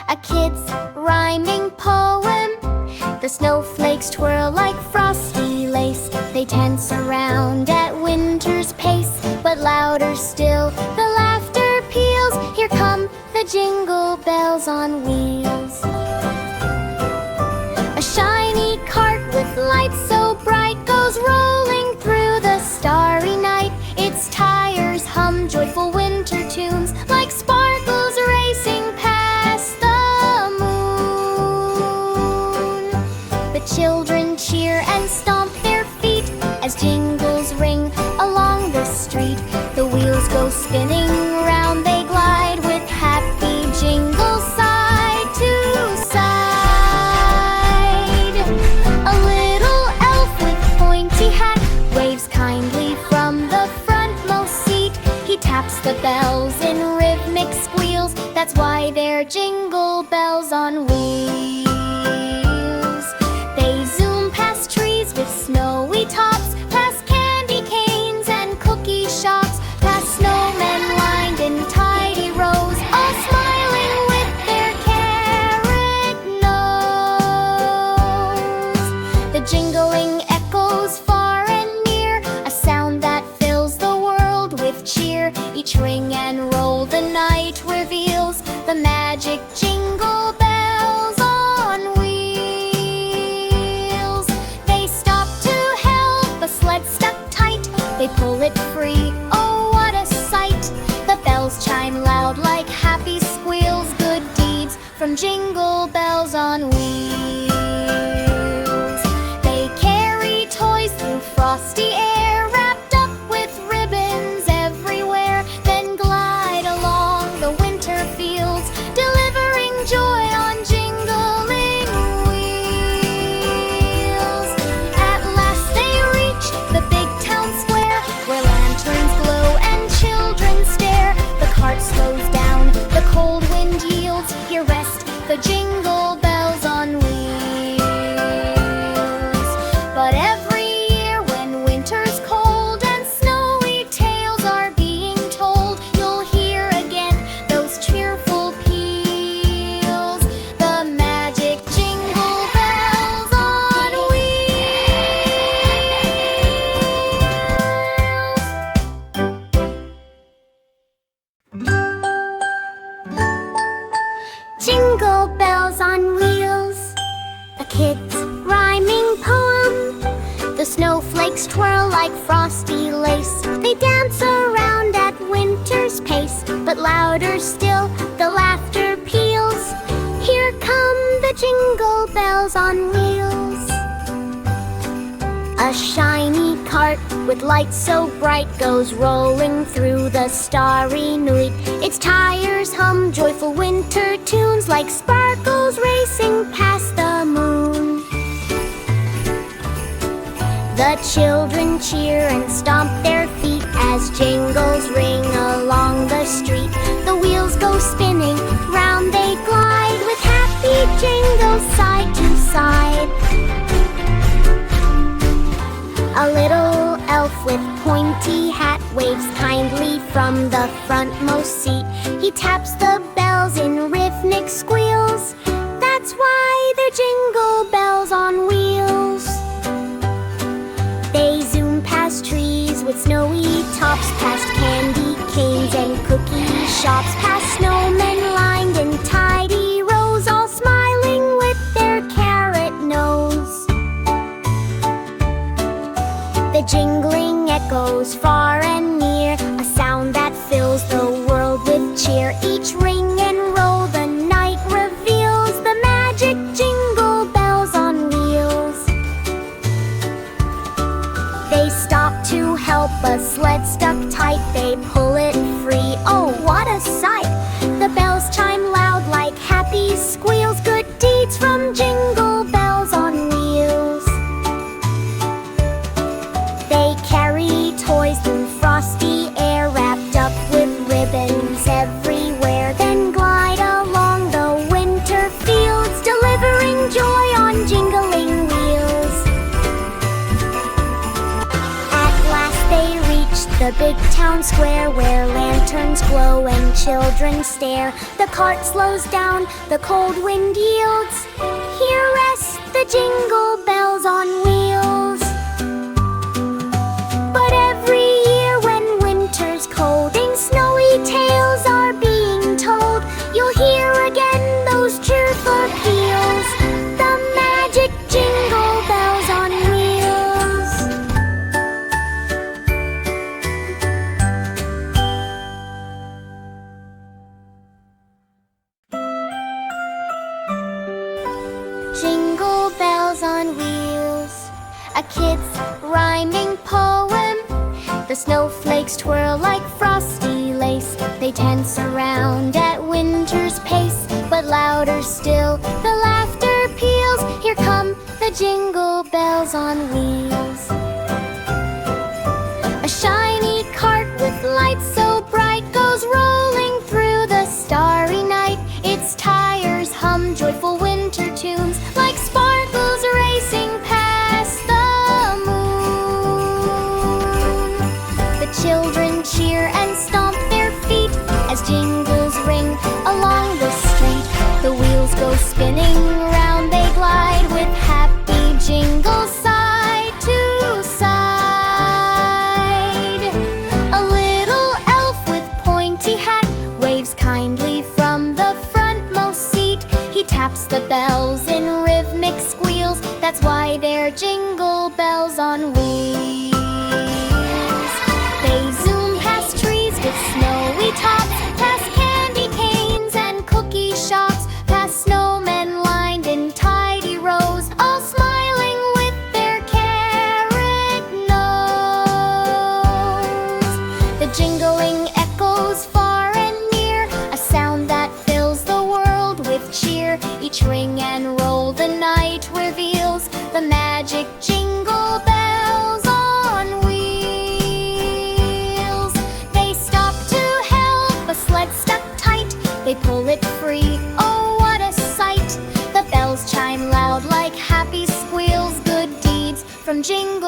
a kid's rhyming poem. The snowflakes twirl like frosty lace. They dance around at winter's pace. But louder still, the laughter peals. Here come the jingle bells on wheels. A shiny cart with lights so bright goes rolling through the starry night. Its tires hum joyful winter tunes like sparkles racing past the moon. The children cheer and stomp their feet as jingles ring along the street. The wheels go spinning round, they glide with happy jingles side to side. A little elf with pointy hat waves kindly from the frontmost seat. He taps the bells in rhythmic squeals. That's why they're jingle bells on wheels. They zoom past trees with snowy tops, past candy canes and cookie shops, past snowmen lined in tidy rows, all smiling with their carrot nose. The jingling echoes far and near, a sound that fills the world with cheer. Each ring and roll the night reveals the magic jingle bells on wheels. They stop to help a sled stuck tight. They pull it free, oh what a sight. The bells chime loud like happy squeals. Good deeds from jingle bells on wheels. They carry toys through frosty air, wrapped up with ribbons everywhere. Then glide along the winter fields, delivering joy on jingling wheels. At last they reach the big town square, where lanterns glow and children stare. The cart slows down, the cold wind yields. Here rest the jingle bells on wheels. But every year when winter's cold and snowy tales are being told, you'll hear again those cheerful peals, the magic jingle bells on wheels. Jingle bells on wheels, a kid's rhyming poem. The snowflakes twirl like frosty lace. They dance around at winter's pace. But louder still, the laughter peals. Here come the jingle bells on wheels. A shiny cart with lights so bright goes rolling through the starry night. Its tires hum joyful winter tunes like sparkles racing past the moon. The children cheer and stomp their feet as jingles ring along the street. The wheels go spinning, round they glide with happy jingles side to side. A little elf with pointy hat waves kindly from the frontmost seat. He taps the bells in rhythmic squeals. That's why they're jingle bells on wheels. They zoom past trees with snowy tops, past candy canes and cookie shops, past snowmen lined in tidy rows, all smiling with their carrot nose. The jingling echoes far and near, a sound that fills the world with cheer. Each ring and roll the night reveals the magic jingle bells on wheels. They stop to help a sled stuck tight. They pull it free, oh what a sight. The bells chime loud like happy squeals. Good deeds from jingle bells on wheels. They carry toys through frosty air, wrapped up with ribbons everywhere. Then glide along the winter fields, delivering joy on jingling wheels. At last they reach the big town square where lanterns glow and children stare. The cart slows down, the cold wind yields. Here rest the jingle bells on wheels. But every year when winter's cold and snowy tales are being told, you'll hear again those cheerful peals, the magic jingle bells on wheels. Jingle bells on wheels, a kid's rhyming poem. The snowflakes twirl like frosty lace. They dance around at winter's pace. But louder still, the laughter peals. Here come the jingle bells on wheels. A shiny cart with lights so bright goes rolling through the starry night. Its tires hum joyful winter tunes like sparkles racing past the moon. The children cheer and stomp their feet as jingles ring along the street. The wheels go spinning round, they glide with happy jingles side to side. A little elf with pointy hat waves kindly from the frontmost seat. He taps the bells in rhythmic squeals. That's why they're jingle bells on wheels. They zoom past trees with snowy tops, past candy canes and cookie shops, past snowmen lined in tidy rows, all smiling with their carrot nose. The jingling echoes far and near, a sound that fills the world with cheer. Each ring and roll the night reveals the magic jingle bells on wheels. They stop to help a sled stuck tight. They pull it free, oh what a sight. The bells chime loud like happy squeals. Good deeds from jingle